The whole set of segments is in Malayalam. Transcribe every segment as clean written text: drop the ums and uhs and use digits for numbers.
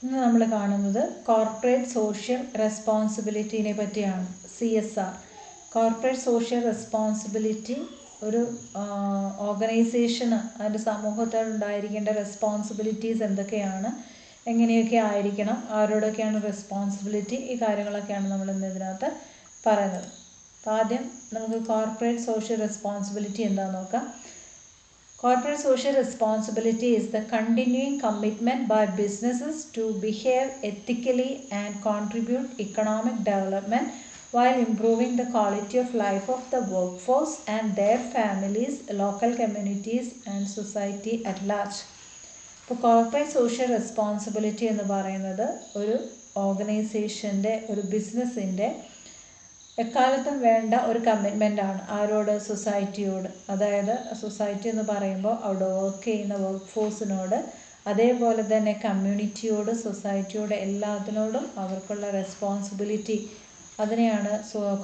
ഇന്ന് നമ്മൾ കാണുന്നത് കോർപ്പറേറ്റ് സോഷ്യൽ റെസ്പോൺസിബിലിറ്റിനെ പറ്റിയാണ്. CSR, കോർപ്പറേറ്റ് സോഷ്യൽ റെസ്പോൺസിബിലിറ്റി ഒരു ഓർഗനൈസേഷന് അതിൻ്റെ സമൂഹത്തിൽ ഉണ്ടായിരിക്കേണ്ട റെസ്പോൺസിബിലിറ്റീസ് എന്തൊക്കെയാണ്, എങ്ങനെയൊക്കെ ആയിരിക്കണം, ആരോടൊക്കെയാണ് റെസ്പോൺസിബിലിറ്റി, ഈ കാര്യങ്ങളൊക്കെയാണ് നമ്മൾ ഇന്ന് ഇതിനകത്ത് പറയുന്നത്. അപ്പോൾ ആദ്യം നമുക്ക് കോർപ്പറേറ്റ് സോഷ്യൽ റെസ്പോൺസിബിലിറ്റി എന്താണെന്ന് നോക്കാം. Corporate social responsibility is the continuing commitment by businesses to behave ethically and contribute economic development while improving the quality of life of the workforce and their families, local communities and society at large. ഇപ്പോൾ കോർപ്പറേറ്റ് സോഷ്യൽ റെസ്പോൺസിബിലിറ്റി എന്ന് പറയുന്നത് ഒരു ഓർഗനൈസേഷൻ്റെ, ഒരു ബിസിനസ്സിൻ്റെ എക്കാലത്തും വേണ്ട ഒരു കമ്മിറ്റ്മെൻ്റാണ്. ആരോട്? സൊസൈറ്റിയോട്. അതായത് സൊസൈറ്റി എന്ന് പറയുമ്പോൾ അവിടെ വർക്ക് ചെയ്യുന്ന വർക്ക് ഫോഴ്സിനോട്, അതേപോലെ തന്നെ കമ്മ്യൂണിറ്റിയോട്, സൊസൈറ്റിയോട്, എല്ലാത്തിനോടും അവർക്കുള്ള റെസ്പോൺസിബിലിറ്റി, അതിനെയാണ്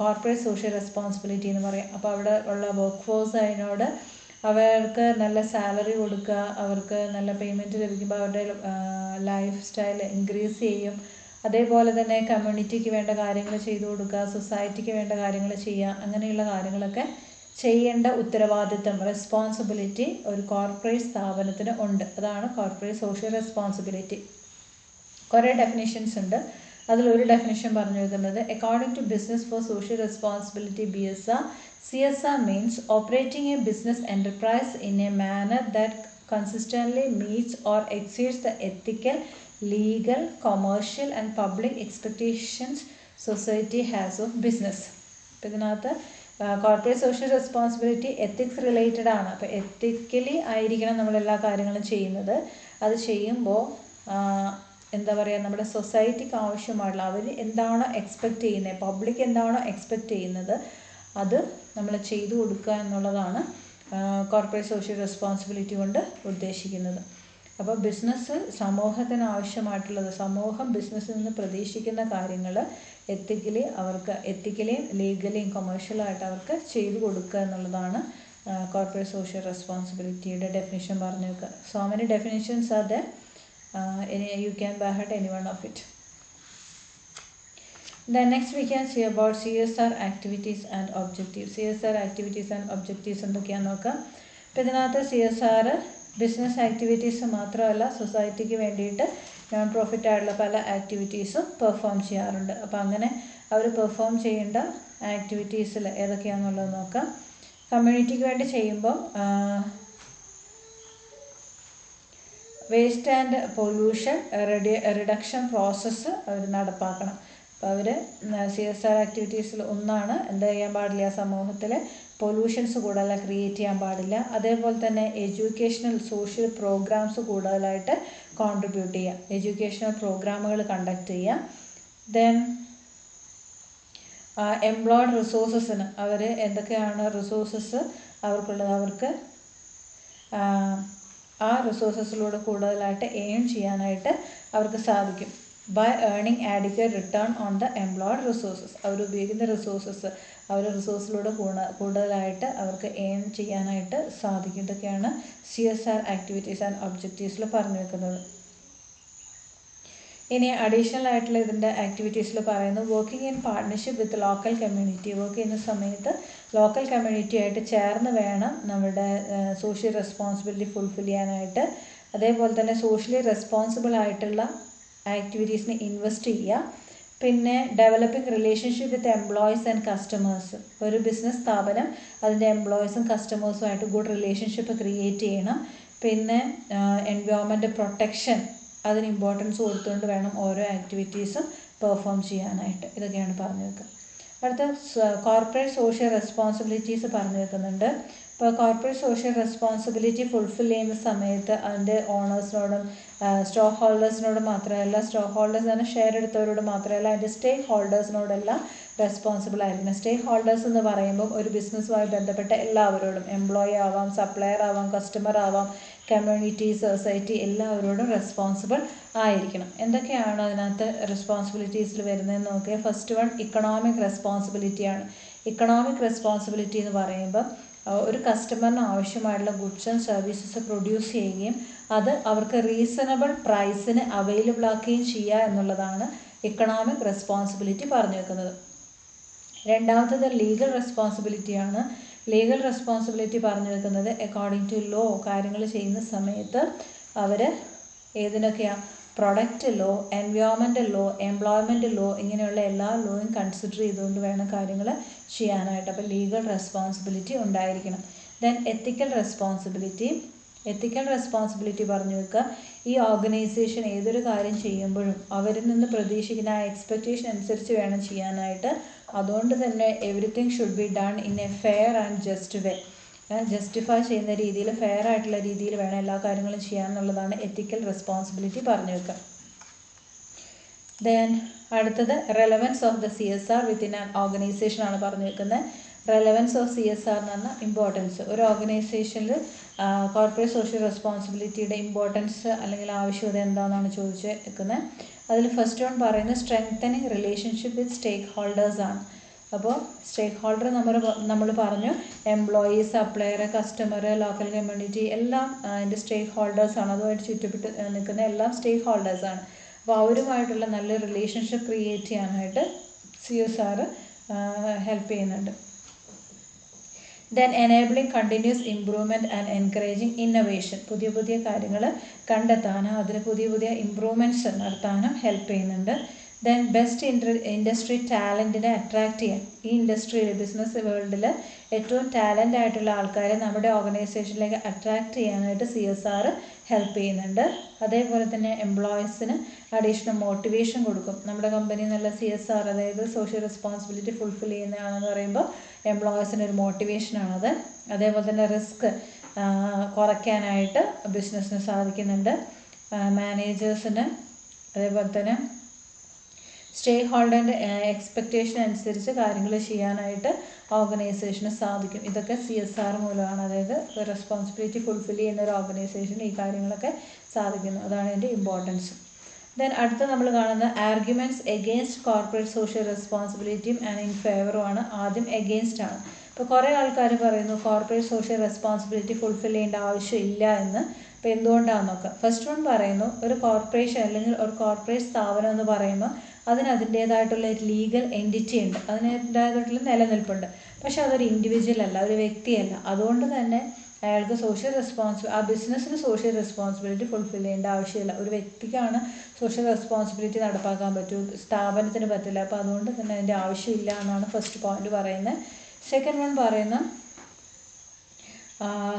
കോർപ്പറേറ്റ് സോഷ്യൽ റെസ്പോൺസിബിലിറ്റി എന്ന് പറയാം. അപ്പോൾ അവിടെ ഉള്ള വർക്ക് ഫോഴ്സ് അതിനോട് അവർക്ക് നല്ല സാലറി കൊടുക്കുക, അവർക്ക് നല്ല പേയ്മെൻറ്റ് ലഭിക്കുമ്പോൾ അവരുടെ ലൈഫ് സ്റ്റൈൽ ഇൻക്രീസ് ചെയ്യും. അതേപോലെ തന്നെ കമ്മ്യൂണിറ്റിക്ക് വേണ്ട കാര്യങ്ങൾ ചെയ്തു കൊടുക്കുക, സൊസൈറ്റിക്ക് വേണ്ട കാര്യങ്ങൾ ചെയ്യുക, അങ്ങനെയുള്ള കാര്യങ്ങളൊക്കെ ചെയ്യേണ്ട ഉത്തരവാദിത്തം, റെസ്പോൺസിബിലിറ്റി ഒരു കോർപ്പറേറ്റ് സ്ഥാപനത്തിന് ഉണ്ട്. അതാണ് കോർപ്പറേറ്റ് സോഷ്യൽ റെസ്പോൺസിബിലിറ്റി. കുറേ ഡെഫിനിഷൻസ് ഉണ്ട്. അതിലൊരു ഡെഫിനിഷൻ പറഞ്ഞു വെക്കുന്നത്, according to business for social responsibility BSR, CSR means operating a business enterprise in a manner that consistently meets or exceeds the ethical, legal, commercial and public expectations society has of business. അപ്പോൾ ഇതിനകത്ത് corporate social responsibility ethics related ആണ്. അപ്പോൾ എത്തിക്കലി ആയിരിക്കണം നമ്മളെല്ലാ കാര്യങ്ങളും ചെയ്യുന്നത്. അത് ചെയ്യുമ്പോൾ എന്താ പറയുക, നമ്മുടെ സൊസൈറ്റിക്ക് ആവശ്യമായിട്ടുള്ള, അവർ എന്താണോ എക്സ്പെക്റ്റ് ചെയ്യുന്നത്, പബ്ലിക് എന്താണോ എക്സ്പെക്റ്റ് ചെയ്യുന്നത്, അത് നമ്മൾ ചെയ്തു കൊടുക്കുക എന്നുള്ളതാണ് കോർപ്പറേറ്റ് സോഷ്യൽ റെസ്പോൺസിബിലിറ്റി കൊണ്ട് ഉദ്ദേശിക്കുന്നത്. അപ്പോൾ ബിസിനസ് സമൂഹത്തിന് ആവശ്യമായിട്ടുള്ളത്, സമൂഹം ബിസിനസ്സിൽ നിന്ന് പ്രതീക്ഷിക്കുന്ന കാര്യങ്ങൾ എത്തിക്കലിയും ലീഗലിയും കൊമേഴ്ഷ്യലായിട്ട് അവർക്ക് ചെയ്തു കൊടുക്കുക എന്നുള്ളതാണ് കോർപ്പറേറ്റ് സോഷ്യൽ റെസ്പോൺസിബിലിറ്റിയുടെ ഡെഫിനിഷൻ പറഞ്ഞു വെക്കുക. So many definitions are there, you can by heart any one of it. Then next we can see about CSR activities and objectives. CSR activities and objectives എന്തൊക്കെയാണെന്ന് നോക്കാം. അപ്പോൾ ഇതിനകത്ത് CSR ബിസിനസ് ആക്ടിവിറ്റീസ് മാത്രമല്ല, സൊസൈറ്റിക്ക് വേണ്ടിയിട്ട് നോൺ പ്രോഫിറ്റ് ആയിട്ടുള്ള പല ആക്ടിവിറ്റീസും പെർഫോം ചെയ്യാറുണ്ട്. അപ്പോൾ അങ്ങനെ അവർ പെർഫോം ചെയ്യേണ്ട ആക്ടിവിറ്റീസിൽ ഏതൊക്കെയാണെന്നുള്ളത് നോക്കാം. കമ്മ്യൂണിറ്റിക്ക് വേണ്ടി ചെയ്യുമ്പോൾ waste and pollution reduction process അവർ നടപ്പാക്കണം. അപ്പോൾ അവർ CSR ആക്ടിവിറ്റീസിൽ ഒന്നാണ്, എന്താ ചെയ്യാൻ പാടില്ല, സമൂഹത്തിൽ പൊല്യൂഷൻസ് കൂടുതൽ ക്രിയേറ്റ് ചെയ്യാൻ പാടില്ല. അതേപോലെ തന്നെ എഡ്യൂക്കേഷണൽ സോഷ്യൽ പ്രോഗ്രാംസ് കൂടുതലായിട്ട് കോൺട്രിബ്യൂട്ട് ചെയ്യുക, എഡ്യൂക്കേഷണൽ പ്രോഗ്രാമുകൾ കണ്ടക്ട് ചെയ്യുക. ദെൻ എംപ്ലോയ്ഡ് റിസോഴ്സസിന് അവർ എന്തൊക്കെയാണ് റിസോഴ്സസ് അവർക്കുള്ളത്, അവർക്ക് ആ റിസോഴ്സസിലൂടെ കൂടുതലായിട്ട് ഏൺ ചെയ്യാനായിട്ട് അവർക്ക് സാധിക്കും. By earning adequate return on the employed resources, അവർ ഉപയോഗിക്കുന്ന റിസോഴ്സസ്, അവർ റിസോഴ്സിലൂടെ കൂടുതലായിട്ട് അവർക്ക് ഏൺ ചെയ്യാനായിട്ട് സാധിക്കും. ഇതൊക്കെയാണ് CSR ആക്ടിവിറ്റീസ് ആൻഡ് ഒബ്ജക്റ്റീവ്സിൽ പറഞ്ഞു വെക്കുന്നത്. ഇനി അഡീഷണൽ ആയിട്ടുള്ള ഇതിൻ്റെ ആക്ടിവിറ്റീസിൽ പറയുന്നു, working in partnership with local community. Work ചെയ്യുന്ന സമയത്ത് ലോക്കൽ കമ്മ്യൂണിറ്റി ആയിട്ട് ചേർന്ന് വേണം നമ്മുടെ സോഷ്യൽ റെസ്പോൺസിബിലിറ്റി ഫുൾഫിൽ ചെയ്യാനായിട്ട്. അതേപോലെ തന്നെ സോഷ്യലി റെസ്പോൺസിബിൾ ആയിട്ടുള്ള ആക്ടിവിറ്റീസിന് ഇൻവെസ്റ്റ് ചെയ്യുക. പിന്നെ developing relationship with employees and customers. ഒരു ബിസിനസ് സ്ഥാപനം അതിൻ്റെ എംപ്ലോയീസും കസ്റ്റമേഴ്സുമായിട്ട് ഗുഡ് റിലേഷൻഷിപ്പ് ക്രിയേറ്റ് ചെയ്യണം. പിന്നെ എൻവയോൺമെൻറ്റ് പ്രൊട്ടക്ഷൻ, അതിന് ഇമ്പോർട്ടൻസ് കൊടുത്തുകൊണ്ട് വേണം ഓരോ ആക്ടിവിറ്റീസും പെർഫോം ചെയ്യാനായിട്ട്. ഇതൊക്കെയാണ് പറഞ്ഞു വെക്കുക. അടുത്ത കോർപ്പറേറ്റ് സോഷ്യൽ റെസ്പോൺസിബിലിറ്റീസ് പറഞ്ഞു വെക്കുന്നുണ്ട്. ഇപ്പോൾ കോർപ്പറേറ്റ് സോഷ്യൽ റെസ്പോൺസിബിലിറ്റി ഫുൾഫിൽ ചെയ്യുന്ന സമയത്ത് അതിൻ്റെ ഓണേഴ്സിനോടും സ്റ്റോക്ക് ഹോൾഡേഴ്സിനോട് മാത്രമല്ല, സ്റ്റോക്ക് ഹോൾഡേഴ്സ് തന്നെ ഷെയർ എടുത്തവരോട് മാത്രമല്ല, അതിൻ്റെ സ്റ്റേക്ക് ഹോൾഡേഴ്സിനോടെല്ലാം റെസ്പോൺസിബിൾ ആയിരിക്കണം. സ്റ്റേക്ക് ഹോൾഡേഴ്സ് എന്ന് പറയുമ്പോൾ ഒരു ബിസിനസ്സുമായി ബന്ധപ്പെട്ട എല്ലാവരോടും, എംപ്ലോയി ആവാം, സപ്ലയർ ആവാം, കസ്റ്റമർ ആവാം, കമ്മ്യൂണിറ്റി, സൊസൈറ്റി, എല്ലാവരോടും റെസ്പോൺസിബിൾ ആയിരിക്കണം. എന്തൊക്കെയാണ് അതിനകത്ത് റെസ്പോൺസിബിലിറ്റീസിൽ വരുന്നതെന്ന് നോക്കിയാൽ, ഫസ്റ്റ് വൺ ഇക്കണോമിക് റെസ്പോൺസിബിലിറ്റിയാണ്. ഇക്കണോമിക് റെസ്പോൺസിബിലിറ്റി എന്ന് പറയുമ്പോൾ ഒരു കസ്റ്റമറിന് ആവശ്യമായിട്ടുള്ള ഗുഡ്സ് ആൻഡ് സർവീസസ് പ്രൊഡ്യൂസ് ചെയ്യുകയും അത് അവർക്ക് റീസണബിൾ പ്രൈസിന് അവൈലബിൾ ആക്കുകയും ചെയ്യുക എന്നുള്ളതാണ് ഇക്കണോമിക് റെസ്പോൺസിബിലിറ്റി പറഞ്ഞു വെക്കുന്നത്. രണ്ടാമത്തത് ലീഗൽ റെസ്പോൺസിബിലിറ്റിയാണ്. ലീഗൽ റെസ്പോൺസിബിലിറ്റി പറഞ്ഞു വെക്കുന്നത് അക്കോർഡിംഗ് ടു ലോ കാര്യങ്ങൾ ചെയ്യുന്ന സമയത്ത് അവർ ഏതിനൊക്കെയാണ് product law, environmental law, employment law, ഇങ്ങനെയുള്ള എല്ലാ ലോയും കൺസിഡർ ചെയ്തുകൊണ്ട് വേണം കാര്യങ്ങൾ ചെയ്യാനായിട്ട്. അപ്പോൾ ലീഗൽ റെസ്പോൺസിബിലിറ്റി ഉണ്ടായിരിക്കണം. ദെൻ എത്തിക്കൽ റെസ്പോൺസിബിലിറ്റി പറഞ്ഞു വെക്കുക. ഈ ഓർഗനൈസേഷൻ ഏതൊരു കാര്യം ചെയ്യുമ്പോഴും അവരിൽ നിന്ന് പ്രതീക്ഷിക്കുന്ന ആ എക്സ്പെക്റ്റേഷൻ അനുസരിച്ച് വേണം ചെയ്യാനായിട്ട്. അതുകൊണ്ട് തന്നെ everything should be done in A fair and just way. Justify ചെയ്യുന്ന രീതിയിൽ, ഫെയർ ആയിട്ടുള്ള രീതിയിൽ വേണം എല്ലാ കാര്യങ്ങളും ചെയ്യാമെന്നുള്ളതാണ് എത്തിക്കൽ റെസ്പോൺസിബിലിറ്റി പറഞ്ഞു വെക്കുക. ദെൻ അടുത്തത് relevance of the CSR within an organisation ആണ് പറഞ്ഞു വെക്കുന്നത്. റെലവൻസ് ഓഫ് CSR എന്ന് പറഞ്ഞാൽ ഇമ്പോർട്ടൻസ്. ഒരു ഓർഗനൈസേഷനിൽ കോർപ്പറേറ്റ് സോഷ്യൽ റെസ്പോൺസിബിലിറ്റിയുടെ ഇമ്പോർട്ടൻസ് അല്ലെങ്കിൽ ആവശ്യകത എന്താണെന്നാണ് ചോദിച്ച് വെക്കുന്നത്. അതിൽ ഫസ്റ്റ് വൺ പറയുന്നത് strengthening relationship with stakeholders ആണ്. അപ്പോൾ സ്റ്റേക്ക് ഹോൾഡർ നമ്മൾ പറഞ്ഞു employees, supplier, customer, local community എല്ലാം അതിൻ്റെ സ്റ്റേക്ക് ഹോൾഡേഴ്സാണ്. അതുമായിട്ട് ചുറ്റപ്പെട്ട് നിൽക്കുന്ന എല്ലാം സ്റ്റേക്ക് ഹോൾഡേഴ്സാണ്. അപ്പോൾ അവരുമായിട്ടുള്ള നല്ല റിലേഷൻഷിപ്പ് ക്രിയേറ്റ് ചെയ്യാനായിട്ട് CSR ഹെൽപ്പ് ചെയ്യുന്നുണ്ട്. Then enabling continuous improvement and encouraging innovation. പുതിയ കാര്യങ്ങൾ കണ്ടെത്താനും അതിന് പുതിയ ഇംപ്രൂവ്മെൻറ്റ്സ് നടത്താനും ഹെൽപ്പ് ചെയ്യുന്നുണ്ട്. ദെൻ ബെസ്റ്റ് ഇൻഡസ്ട്രി ടാലൻറ്റിനെ അട്രാക്റ്റ് ചെയ്യാൻ. ഈ ഇൻഡസ്ട്രിയിൽ, ബിസിനസ് വേൾഡിൽ ഏറ്റവും ടാലൻ്റ് ആയിട്ടുള്ള ആൾക്കാരെ നമ്മുടെ ഓർഗനൈസേഷനിലേക്ക് അട്രാക്റ്റ് ചെയ്യാനായിട്ട് CSR ഹെൽപ്പ് ചെയ്യുന്നുണ്ട്. അതേപോലെ തന്നെ എംപ്ലോയീസിന് അഡീഷണൽ മോട്ടിവേഷൻ കൊടുക്കും. നമ്മുടെ കമ്പനി നല്ല CSR അതായത് സോഷ്യൽ റെസ്പോൺസിബിലിറ്റി ഫുൾഫിൽ ചെയ്യുന്നതാണെന്ന് പറയുമ്പോൾ എംപ്ലോയീസിന് ഒരു മോട്ടിവേഷനാണത്. അതേപോലെ തന്നെ റിസ്ക് കുറയ്ക്കാനായിട്ട് ബിസിനസ്സിന് സാധിക്കുന്നുണ്ട്. മാനേജേഴ്സിന് അതേപോലെ തന്നെ സ്റ്റേക്ക് ഹോൾഡറിൻ്റെ എക്സ്പെക്റ്റേഷൻ അനുസരിച്ച് കാര്യങ്ങൾ ചെയ്യാനായിട്ട് ഓർഗനൈസേഷന് സാധിക്കും. ഇതൊക്കെ CSR മൂലമാണ്. അതായത് റെസ്പോൺസിബിലിറ്റി ഫുൾഫിൽ ചെയ്യുന്ന ഒരു ഓർഗനൈസേഷന് ഈ കാര്യങ്ങളൊക്കെ സാധിക്കുന്നു. അതാണ് ഇതിൻ്റെ ഇമ്പോർട്ടൻസ്. ദെൻ അടുത്ത നമ്മൾ കാണുന്ന ആർഗ്യുമെൻറ്റ്സ് എഗെയിൻസ്റ്റ് കോർപ്പറേറ്റ് സോഷ്യൽ റെസ്പോൺസിബിലിറ്റിയും ആൻഡ് ഇൻ ഫേവറുമാണ്. ആദ്യം എഗെയിൻസ്റ്റ് ആണ്. ഇപ്പോൾ കുറേ ആൾക്കാർ പറയുന്നു കോർപ്പറേറ്റ് സോഷ്യൽ റെസ്പോൺസിബിലിറ്റി ഫുൾഫിൽ ചെയ്യേണ്ട ആവശ്യമില്ല എന്ന്. അപ്പോൾ എന്തുകൊണ്ടാണെന്ന് നോക്കാം. ഫസ്റ്റ് വൺ പറയുന്നു ഒരു കോർപ്പറേഷൻ അല്ലെങ്കിൽ ഒരു കോർപ്പറേറ്റ് സ്ഥാപനം എന്ന് പറയുമ്പോൾ അതിൻ്റേതായിട്ടുള്ള ഒരു ലീഗൽ എൻറ്റിറ്റി ഉണ്ട്, അതിൻ്റേതായിട്ടുള്ള നിലനിൽപ്പുണ്ട്. പക്ഷെ അതൊരു ഇൻഡിവിജ്വൽ അല്ല, ഒരു വ്യക്തിയല്ല. അതുകൊണ്ട് തന്നെ അയാൾക്ക് ആ ബിസിനസ്സിന് സോഷ്യൽ റെസ്പോൺസിബിലിറ്റി ഫുൾഫിൽ ചെയ്യേണ്ട ആവശ്യമില്ല. ഒരു വ്യക്തിക്കാണ് സോഷ്യൽ റെസ്പോൺസിബിലിറ്റി നടപ്പാക്കാൻ പറ്റൂ, സ്ഥാപനത്തിന് പറ്റില്ല. അപ്പോൾ അതുകൊണ്ട് തന്നെ അതിൻ്റെ ആവശ്യമില്ല എന്നാണ് ഫസ്റ്റ് പോയിന്റ് പറയുന്നത്. സെക്കൻഡ് വൺ പറയുന്ന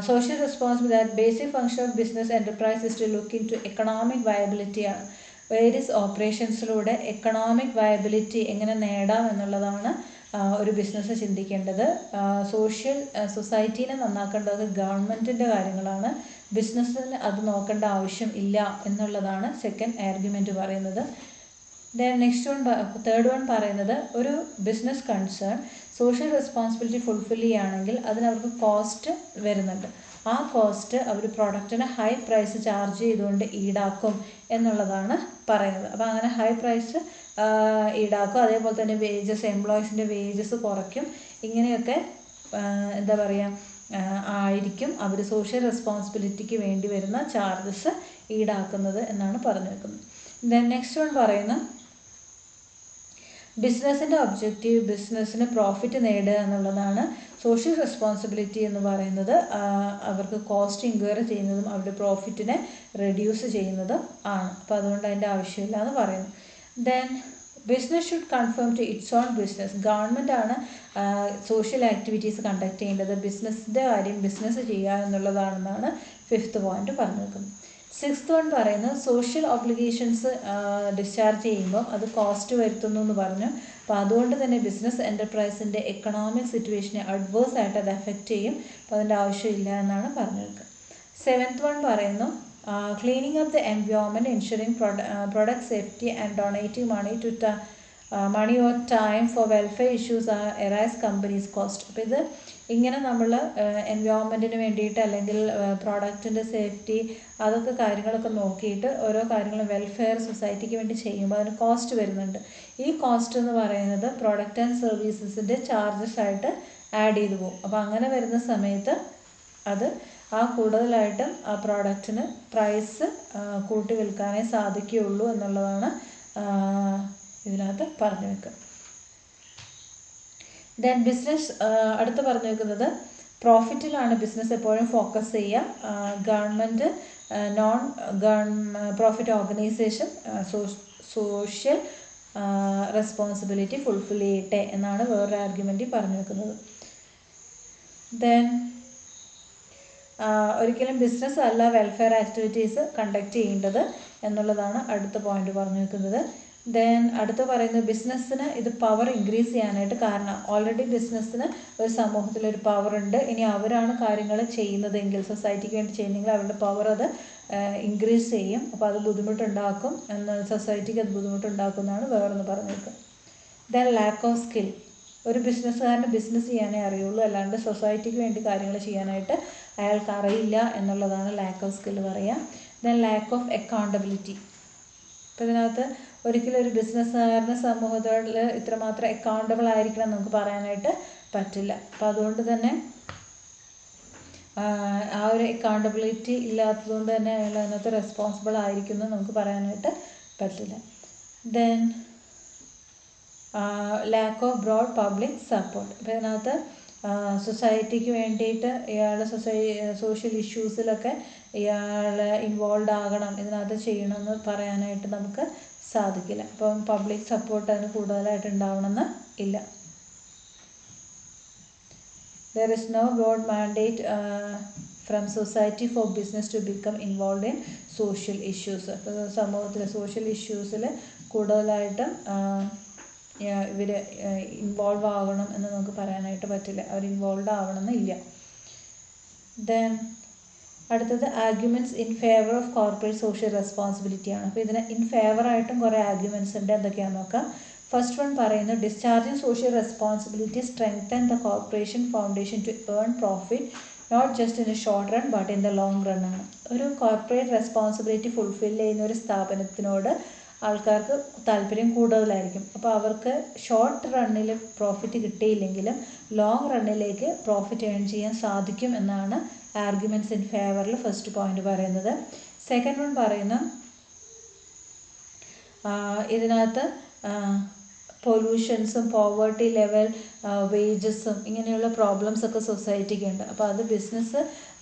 social responsibility, that basic function of business enterprise is to look into economic viability ആണ്. വേരിയസ് ഓപ്പറേഷൻസിലൂടെ എക്കണോമിക് വയബിലിറ്റി എങ്ങനെ നേടാം എന്നുള്ളതാണ് ഒരു ബിസിനസ് ചിന്തിക്കേണ്ടത്. സൊസൈറ്റീനെ നന്നാക്കേണ്ടത് ഗവൺമെൻറ്റിൻ്റെ കാര്യങ്ങളാണ്. ബിസിനസ്സിന് അത് നോക്കേണ്ട ആവശ്യം ഇല്ല എന്നുള്ളതാണ് സെക്കൻഡ് ആർഗ്യുമെൻറ്റ് പറയുന്നത്. തേർഡ് വൺ പറയുന്നത് ഒരു business concern social responsibility fulfil ചെയ്യുകയാണെങ്കിൽ അതിനവർക്ക് കോസ്റ്റ് വരുന്നുണ്ട്. ആ കോസ്റ്റ് അവർ പ്രൊഡക്റ്റിന് ഹൈ പ്രൈസ് ചാർജ് ചെയ്തുകൊണ്ട് ഈടാക്കും എന്നുള്ളതാണ് പറയുന്നത്. അപ്പോൾ അങ്ങനെ ഹൈ പ്രൈസ് ഈടാക്കും. അതേപോലെ തന്നെ വേജസ്, എംപ്ലോയീസിൻ്റെ വേജസ് കുറയ്ക്കും. ഇങ്ങനെയൊക്കെ എന്താ പറയുക ആയിരിക്കും അവർ സോഷ്യൽ റെസ്പോൺസിബിലിറ്റിക്ക് വേണ്ടി വരുന്ന ചാർജസ് ഈടാക്കുന്നത് എന്നാണ് പറഞ്ഞു വെക്കുന്നത്. ദെൻ നെക്സ്റ്റ് വൺ പറയുന്ന ബിസിനസ്സിൻ്റെ ഒബ്ജക്റ്റീവ് ബിസിനസ്സിന് പ്രോഫിറ്റ് നേടുക എന്നുള്ളതാണ്. സോഷ്യൽ റെസ്പോൺസിബിലിറ്റി എന്ന് പറയുന്നത് അവർക്ക് കോസ്റ്റ് ഇൻക്വയർ ചെയ്യുന്നതും അവരുടെ പ്രോഫിറ്റിനെ റെഡ്യൂസ് ചെയ്യുന്നതും ആണ്. അപ്പോൾ അതുകൊണ്ട് അതിൻ്റെ ആവശ്യമില്ല എന്ന് പറയുന്നു. Then business should conform to its own business. Government ആണ് സോഷ്യൽ ആക്ടിവിറ്റീസ് കണ്ടക്ട് ചെയ്യേണ്ടത്. ബിസിനസ്സിൻ്റെ കാര്യം ബിസിനസ് ചെയ്യുക എന്നുള്ളതാണെന്നാണ് ഫിഫ്ത്ത് പോയിന്റ് പറഞ്ഞു വെക്കുന്നത്. സിക്സ്ത് വൺ പറയുന്നത് സോഷ്യൽ ഒബ്ലിഗേഷൻസ് ഡിസ്ചാർജ് ചെയ്യുമ്പോൾ അത് കോസ്റ്റ് വരുത്തുന്നു എന്ന് പറഞ്ഞു. അപ്പോൾ അതുകൊണ്ട് തന്നെ ബിസിനസ് എൻ്റർപ്രൈസിൻ്റെ എക്കണോമിക് സിറ്റുവേഷനെ അഡ്വേഴ്സ് ആയിട്ട് അത് എഫക്റ്റ് ചെയ്യും. അപ്പോൾ അതിൻ്റെ ആവശ്യമില്ല എന്നാണ് പറഞ്ഞു വെക്കുക. സെവൻത്ത് വൺ പറയുന്നു cleaning up the environment, ensuring product safety and donating money or time for welfare issues arise companies cost. അപ്പോൾ ഇത് ഇങ്ങനെ നമ്മൾ എൻവയോൺമെൻറ്റിന് വേണ്ടിയിട്ട് അല്ലെങ്കിൽ പ്രോഡക്റ്റിൻ്റെ സേഫ്റ്റി അതൊക്കെ കാര്യങ്ങളൊക്കെ നോക്കിയിട്ട് ഓരോ കാര്യങ്ങളും വെൽഫെയർ സൊസൈറ്റിക്ക് വേണ്ടി ചെയ്യുമ്പോൾ അതിന് കോസ്റ്റ് വരുന്നുണ്ട്. ഈ കോസ്റ്റ് എന്ന് പറയുന്നത് പ്രോഡക്റ്റ് ആൻഡ് സർവീസസിൻ്റെ ചാർജസ് ആയിട്ട് ആഡ് ചെയ്തു പോകും. അപ്പോൾ അങ്ങനെ വരുന്ന സമയത്ത് അത് ആ കൂടുതലായിട്ടും ആ പ്രോഡക്റ്റിന് പ്രൈസ് കൂട്ടി വിൽക്കാനേ സാധിക്കുകയുള്ളൂ എന്നുള്ളതാണ് ഇതിനകത്ത് പറഞ്ഞു വെക്കുക. ദെൻ ബിസിനസ് അടുത്ത് പറഞ്ഞു വെക്കുന്നത് പ്രോഫിറ്റിലാണ് ബിസിനസ് എപ്പോഴും ഫോക്കസ് ചെയ്യുക. Government non profit organisation social responsibility fulfil ചെയ്യട്ടെ എന്നാണ് വേറൊരു ആർഗ്യുമെൻറ്റിൽ പറഞ്ഞു വെക്കുന്നത്. ദെൻ ഒരിക്കലും ബിസിനസ് അല്ല വെൽഫെയർ ആക്ടിവിറ്റീസ് കണ്ടക്ട് ചെയ്യേണ്ടത് എന്നുള്ളതാണ് അടുത്ത പോയിന്റ് പറഞ്ഞു വെക്കുന്നത്. ദെൻ അടുത്ത് പറയുന്നത് ബിസിനസ്സിന് ഇത് പവർ ഇൻക്രീസ് ചെയ്യാനായിട്ട്, കാരണം ഓൾറെഡി ബിസിനസ്സിന് ഒരു സമൂഹത്തിലൊരു പവർ ഉണ്ട്. ഇനി അവരാണ് കാര്യങ്ങൾ ചെയ്യുന്നതെങ്കിൽ, സൊസൈറ്റിക്ക് വേണ്ടി ചെയ്യുന്നെങ്കിൽ അവരുടെ പവർ അത് ഇൻക്രീസ് ചെയ്യും. അപ്പോൾ അത് ബുദ്ധിമുട്ടുണ്ടാക്കും, സൊസൈറ്റിക്ക് അത് ബുദ്ധിമുട്ടുണ്ടാക്കും എന്നാണ് വേറൊന്ന് പറഞ്ഞേക്കുക. ദെൻ ലാക്ക് ഓഫ് സ്കിൽ, ഒരു ബിസിനസ്സുകാരന് ബിസിനസ് ചെയ്യാനേ അറിയുള്ളൂ, അല്ലാണ്ട് സൊസൈറ്റിക്ക് വേണ്ടി കാര്യങ്ങൾ ചെയ്യാനായിട്ട് അയാൾക്ക് അറിയില്ല എന്നുള്ളതാണ് ലാക്ക് ഓഫ് സ്കിൽ പറയുക. ദെൻ ലാക്ക് ഓഫ് അക്കൗണ്ടബിലിറ്റി, അപ്പോൾ ഇതിനകത്ത് ഒരിക്കലും ഒരു ബിസിനസ്സുകാരന് സമൂഹത്തോട് ഇത്രമാത്രം അക്കൗണ്ടബിൾ ആയിരിക്കണം നമുക്ക് പറയാനായിട്ട് പറ്റില്ല. അപ്പോൾ അതുകൊണ്ട് തന്നെ ആ ഒരു അക്കൗണ്ടബിലിറ്റി ഇല്ലാത്തതുകൊണ്ട് തന്നെ അയാൾ അതിനകത്ത് റെസ്പോൺസിബിൾ ആയിരിക്കുന്നു നമുക്ക് പറയാനായിട്ട് പറ്റില്ല. Then lack of broad public support, അപ്പോൾ ഇതിനകത്ത് സൊസൈറ്റിക്ക് വേണ്ടിയിട്ട് ഇയാൾ സോഷ്യൽ ഇഷ്യൂസിലൊക്കെ ഇയാൾ ഇൻവോൾവ് ആകണം, ഇതിനകത്ത് ചെയ്യണമെന്ന് പറയാനായിട്ട് നമുക്ക് സാധിക്കില്ല. അപ്പം പബ്ലിക് സപ്പോർട്ട് അതിന് കൂടുതലായിട്ട് ഉണ്ടാവണമെന്ന് ഇല്ല. There is no broad mandate from society for business to become involved in social issues. സമൂഹത്തിലെ സോഷ്യൽ ഇഷ്യൂസിൽ കൂടുതലായിട്ട് ഇവർ ഇൻവോൾവ് ആകണം എന്ന് നമുക്ക് പറയാനായിട്ട് പറ്റില്ല, അവർ ഇൻവോൾവ് ആവണമെന്നില്ല. ദെൻ അടുത്തത് arguments in favour of corporate social responsibility ആണ്. അപ്പോൾ ഇതിന് ഇൻ ഫേവറായിട്ടും കുറേ ആർഗ്യുമെൻറ്റ്സ് ഉണ്ട്, എന്തൊക്കെയാണെന്ന് നോക്കാം. ഫസ്റ്റ് വൺ പറയുന്നു discharging social responsibility strengthen the corporation foundation to earn profit not just in a short run but in the long run ആണ്. ഒരു കോർപ്പറേറ്റ് റെസ്പോൺസിബിലിറ്റി ഫുൾഫിൽ ചെയ്യുന്ന ഒരു സ്ഥാപനത്തിനോട് ആൾക്കാർക്ക് താല്പര്യം കൂടുതലായിരിക്കും. അപ്പോൾ അവർക്ക് ഷോർട്ട് റണ്ണിൽ പ്രോഫിറ്റ് കിട്ടിയില്ലെങ്കിലും ലോങ് റണ്ണിലേക്ക് പ്രോഫിറ്റ് ഏൺ ചെയ്യാൻ സാധിക്കും എന്നാണ് ആർഗ്യുമെൻറ്റ്സ് ഇൻ ഫേവറിൽ ഫസ്റ്റ് പോയിന്റ് പറയുന്നത്. സെക്കൻഡ് വൺ പറയുന്ന ഇതിനകത്ത് പൊല്യൂഷൻസും പോവേർട്ടി ലെവൽ വേജസും ഇങ്ങനെയുള്ള പ്രോബ്ലംസ് ഒക്കെ സൊസൈറ്റിക്ക് ഉണ്ട്. അപ്പോൾ അത് ബിസിനസ്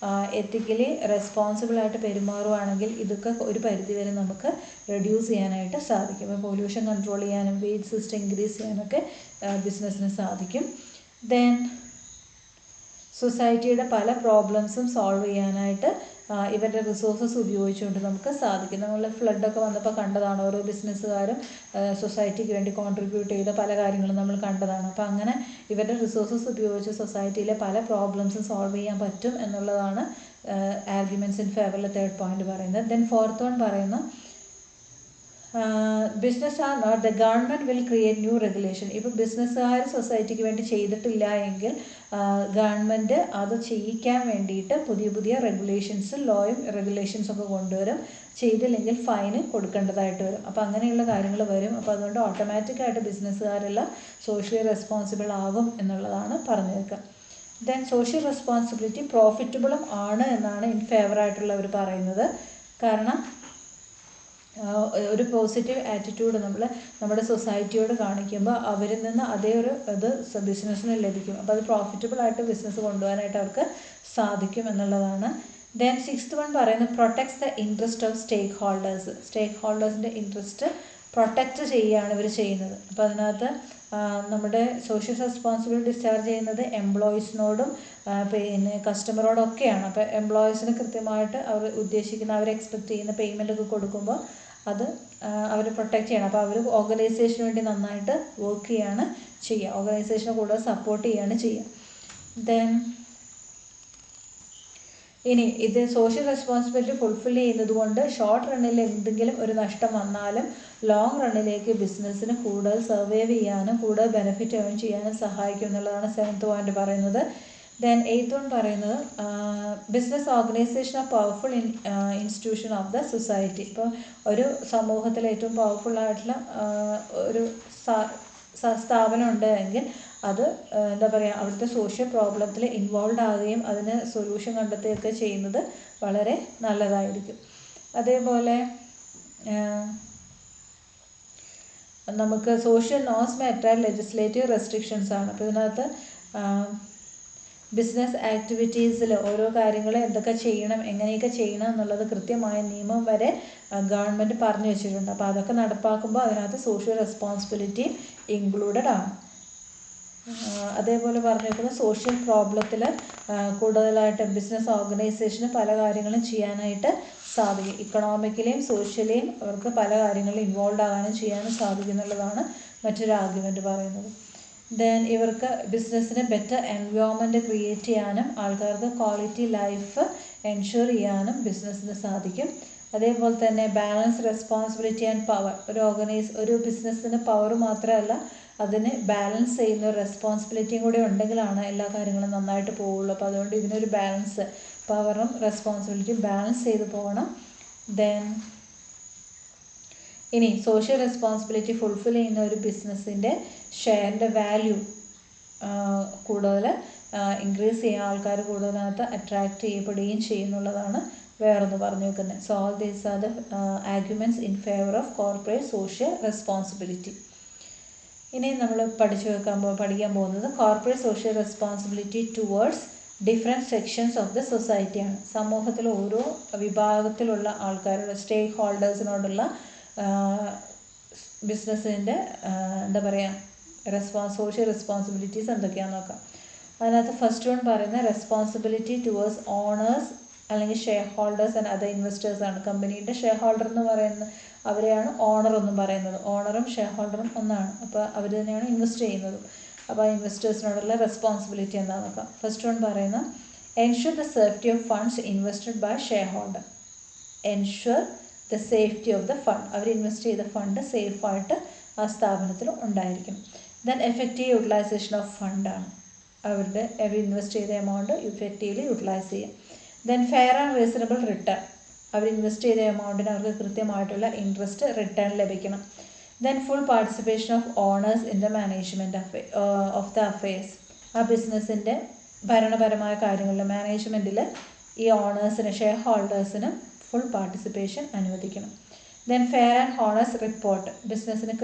എത്തിക്കലി റെസ്പോൺസിബിളായിട്ട് പെരുമാറുകയാണെങ്കിൽ ഇതൊക്കെ ഒരു പരിധിവരെ നമുക്ക് റെഡ്യൂസ് ചെയ്യാനായിട്ട് സാധിക്കും. അപ്പോൾ പൊല്യൂഷൻ കൺട്രോൾ ചെയ്യാനും വേജ് സിസ്റ്റം ഇൻക്രീസ് ചെയ്യാനൊക്കെ ബിസിനസ്സിന് സാധിക്കും. ദെൻ സൊസൈറ്റിയുടെ പല പ്രോബ്ലംസും സോൾവ് ചെയ്യാനായിട്ട് ഇവരുടെ റിസോഴ്സസ് ഉപയോഗിച്ചുകൊണ്ട് നമുക്ക് സാധിക്കും. നമ്മൾ ഫ്ലഡൊക്കെ വന്നപ്പോൾ കണ്ടതാണ്, ഓരോ ബിസിനസ്സുകാരും സൊസൈറ്റിക്ക് വേണ്ടി കോൺട്രിബ്യൂട്ട് ചെയ്ത പല കാര്യങ്ങളും നമ്മൾ കണ്ടതാണ്. അപ്പോൾ അങ്ങനെ ഇവരുടെ റിസോഴ്സസ് ഉപയോഗിച്ച് സൊസൈറ്റിയിലെ പല പ്രോബ്ലംസും സോൾവ് ചെയ്യാൻ പറ്റും എന്നുള്ളതാണ് ആർഗ്യുമെൻറ്റ്സ് ഇൻ ഫേവറിൽ തേർഡ് പോയിന്റ് പറയുന്നത്. ദെൻ ഫോർത്ത് വൺ പറയുന്നു business are not the government will create new regulation. ഇപ്പോൾ ബിസിനസ്സുകാർ സൊസൈറ്റിക്ക് വേണ്ടി ചെയ്തിട്ടില്ല എങ്കിൽ ഗവൺമെൻറ് അത് ചെയ്യിക്കാൻ വേണ്ടിയിട്ട് പുതിയ പുതിയ റെഗുലേഷൻസും ലോയും റെഗുലേഷൻസും ഒക്കെ കൊണ്ടുവരും. ചെയ്തില്ലെങ്കിൽ ഫൈന് കൊടുക്കേണ്ടതായിട്ട് വരും. അപ്പോൾ അങ്ങനെയുള്ള കാര്യങ്ങൾ വരും. അപ്പോൾ അതുകൊണ്ട് ഓട്ടോമാറ്റിക്കായിട്ട് ബിസിനസ്സുകാരെല്ലാം സോഷ്യലി റെസ്പോൺസിബിൾ ആകും എന്നുള്ളതാണ് പറഞ്ഞു വെക്കുക. ദെൻ സോഷ്യൽ റെസ്പോൺസിബിലിറ്റി പ്രോഫിറ്റബിളും ആണ് എന്നാണ് ഇൻ ഫേവറായിട്ടുള്ളവർ പറയുന്നത്. കാരണം ഒരു പോസിറ്റീവ് ആറ്റിറ്റ്യൂഡ് നമ്മുടെ സൊസൈറ്റിയോട് കാണിക്കുമ്പോൾ അവരിൽ നിന്ന് അതേ ഒരു ഇത് ബിസിനസ്സിന് ലഭിക്കും. അപ്പോൾ അത് പ്രോഫിറ്റബിളായിട്ട് ബിസിനസ് കൊണ്ടുപോകാനായിട്ട് അവർക്ക് സാധിക്കും എന്നുള്ളതാണ്. ദെൻ സിക്സ്ത് വൺ പറയുന്നത് protects the interest of stakeholders. സ്റ്റേക്ക് ഹോൾഡേഴ്സിൻ്റെ ഇൻട്രസ്റ്റ് പ്രൊട്ടക്റ്റ് ചെയ്യുകയാണ് ഇവർ ചെയ്യുന്നത്. അപ്പോൾ അതിനകത്ത് നമ്മുടെ സോഷ്യൽ റെസ്പോൺസിബിലിറ്റി ഡിസ്ചാർജ് ചെയ്യുന്നത് എംപ്ലോയീസിനോടും പിന്നെ കസ്റ്റമറോടൊക്കെയാണ്. അപ്പോൾ എംപ്ലോയീസിന് കൃത്യമായിട്ട് അവർ ഉദ്ദേശിക്കുന്ന അവർ എക്സ്പെക്റ്റ് ചെയ്യുന്ന പേയ്മെൻ്റ് ഒക്കെ കൊടുക്കുമ്പോൾ അത് അവർ പ്രൊട്ടക്റ്റ് ചെയ്യണം. അപ്പോൾ അവർ ഓർഗനൈസേഷന് വേണ്ടി നന്നായിട്ട് വർക്ക് ചെയ്യുകയാണ് ചെയ്യുക, ഓർഗനൈസേഷനെ കൂടുതൽ സപ്പോർട്ട് ചെയ്യുകയാണ് ചെയ്യുക. ദെൻ ഇനി ഇത് സോഷ്യൽ റെസ്പോൺസിബിലിറ്റി ഫുൾഫിൽ ചെയ്യുന്നത് കൊണ്ട് ഷോർട്ട് റണ്ണിൽ എന്തെങ്കിലും ഒരു നഷ്ടം വന്നാലും ലോങ് റണ്ണിലേക്ക് ബിസിനസ്സിന് കൂടുതൽ സർവൈവ് ചെയ്യാനും കൂടുതൽ ബെനിഫിറ്റ് ഏൺ ചെയ്യാനും സഹായിക്കും എന്നുള്ളതാണ് സെവൻത്ത് പോയിന്റ് പറയുന്നത്. ദെൻ എയ്ത്ത് വൺ പറയുന്നത് business organisation of powerful institution of the society. ഇപ്പോൾ ഒരു സമൂഹത്തിലെ ഏറ്റവും പവർഫുള്ളായിട്ടുള്ള ഒരു സ്ഥാപനം ഉണ്ട് എങ്കിൽ അത് എന്താ പറയുക അവിടുത്തെ സോഷ്യൽ പ്രോബ്ലത്തിൽ ഇൻവോൾവ് ആവുകയും അതിന് സൊല്യൂഷൻ കണ്ടെത്തുകയൊക്കെ ചെയ്യുന്നത് വളരെ നല്ലതായിരിക്കും. അതേപോലെ നമുക്ക് social norms may attract legislative restrictions ആണ്. അപ്പോൾ ഇതിനകത്ത് ബിസിനസ് ആക്ടിവിറ്റീസിൽ ഓരോ കാര്യങ്ങൾ എന്തൊക്കെ ചെയ്യണം, എങ്ങനെയൊക്കെ ചെയ്യണം എന്നുള്ളത് കൃത്യമായ നിയമം വരെ ഗവൺമെൻറ് പറഞ്ഞു വെച്ചിട്ടുണ്ട്. അപ്പോൾ അതൊക്കെ നടപ്പാക്കുമ്പോൾ അതിനകത്ത് സോഷ്യൽ റെസ്പോൺസിബിലിറ്റി ഇൻക്ലൂഡഡ് ആണ്. അതേപോലെ പറഞ്ഞിരിക്കുന്നത് സോഷ്യൽ പ്രോബ്ലത്തിൽ കൂടുതലായിട്ട് ബിസിനസ് ഓർഗനൈസേഷന് പല കാര്യങ്ങളും ചെയ്യാനായിട്ട് സാധിക്കും. ഇക്കണോമിക്കലിയും സോഷ്യലിയും അവർക്ക് പല കാര്യങ്ങളിൽ ഇൻവോൾവ് ആകാനും ചെയ്യാനും സാധിക്കുന്നുള്ളതാണ് മറ്റൊരു ആർഗ്യുമെൻറ്റ് പറയുന്നത്. ദെൻ ഇവർക്ക് ബിസിനസ്സിന് ബെറ്റർ എൻവയോൺമെൻറ്റ് ക്രിയേറ്റ് ചെയ്യാനും ആൾക്കാർക്ക് ക്വാളിറ്റി ലൈഫ് എൻഷുർ ചെയ്യാനും ബിസിനസ്സിന് സാധിക്കും. അതേപോലെ തന്നെ ബാലൻസ് റെസ്പോൺസിബിലിറ്റി ആൻഡ് പവർ. ഒരു ബിസിനസ്സിന് പവർ മാത്രമല്ല, അതിന് ബാലൻസ് ചെയ്യുന്ന ഒരു റെസ്പോൺസിബിലിറ്റിയും കൂടി ഉണ്ടെങ്കിലാണ് എല്ലാ കാര്യങ്ങളും നന്നായിട്ട് പോവുള്ളൂ. അപ്പോൾ അതുകൊണ്ട് ഇതിനൊരു ബാലൻസ്, പവറും റെസ്പോൺസിബിലിറ്റിയും ബാലൻസ് ചെയ്ത് പോകണം. ദെൻ ഇനി സോഷ്യൽ റെസ്പോൺസിബിലിറ്റി ഫുൾഫിൽ ചെയ്യുന്ന ഒരു ബിസിനസ്സിൻ്റെ ഷെയറിൻ്റെ വാല്യൂ കൂടുതൽ ഇൻക്രീസ് ചെയ്യാൻ ആൾക്കാർ കൂടുതലകത്ത് അട്രാക്റ്റ് ചെയ്യപ്പെടുകയും ചെയ്യുന്നുള്ളതാണ് വേറൊന്ന് പറഞ്ഞു വെക്കുന്നത്. So all these are the arguments in favour of corporate social responsibility. ഇനി നമ്മൾ പഠിക്കാൻ പോകുന്നത് corporate social responsibility towards different sections of the സൊസൈറ്റിയാണ്. സമൂഹത്തിൽ ഓരോ വിഭാഗത്തിലുള്ള ആൾക്കാരുടെ സ്റ്റേക്ക് ഹോൾഡേഴ്സിനോടുള്ള ബിസിനസ്സിൻ്റെ എന്താ പറയുക സോഷ്യൽ റെസ്പോൺസിബിലിറ്റീസ് എന്തൊക്കെയാണെന്ന് നോക്കാം. അതിനകത്ത് ഫസ്റ്റ് വൺ പറയുന്ന റെസ്പോൺസിബിലിറ്റി ടുവേഴ്സ് ഓണേഴ്സ് അല്ലെങ്കിൽ ഷെയർ ഹോൾഡേഴ്സ് ആൻഡ് അതർ ഇൻവെസ്റ്റേഴ്സാണ്. കമ്പനീൻ്റെ ഷെയർ ഹോൾഡർ എന്ന് പറയുന്നത് അവരെയാണ് ഓണർ എന്നും പറയുന്നത്. ഓണറും ഷെയർ ഹോൾഡറും ഒന്നാണ്. അപ്പോൾ അവർ തന്നെയാണ് ഇൻവെസ്റ്റ് ചെയ്യുന്നത്. അപ്പോൾ ആ ഇൻവെസ്റ്റേഴ്സിനോടുള്ള റെസ്പോൺസിബിലിറ്റി എന്താണെന്ന് നോക്കാം. ഫസ്റ്റ് വൺ പറയുന്ന ensure the safety of funds invested by shareholder. Ensure the safety of the fund. അവർ ഇൻവെസ്റ്റ് ചെയ്ത ഫണ്ട് സേഫായിട്ട് ആ സ്ഥാപനത്തിൽ ഉണ്ടായിരിക്കണം. ദെൻ എഫക്റ്റീവ് യൂട്ടിലൈസേഷൻ ഓഫ് ഫണ്ടാണ്. അവർ ഇൻവെസ്റ്റ് ചെയ്ത എമൗണ്ട് ഇഫക്റ്റീവ്ലി യൂട്ടിലൈസ് ചെയ്യുക. Then fair and reasonable return. അവർ ഇൻവെസ്റ്റ് ചെയ്ത എമൗണ്ടിന് അവർക്ക് കൃത്യമായിട്ടുള്ള ഇൻട്രസ്റ്റ് റിട്ടേൺ ലഭിക്കണം. Then full participation of owners in the management of the affairs. ആ ബിസിനസ്സിൻ്റെ ഭരണപരമായ കാര്യങ്ങളിൽ മാനേജ്മെൻറ്റിൽ ഈ ഓണേഴ്സിന് ഷെയർ ഹോൾഡേഴ്സിന് ഫുൾ പാർട്ടിസിപ്പേഷൻ അനുവദിക്കണം. Then fair and honest report. ബിസിനസ്സിന്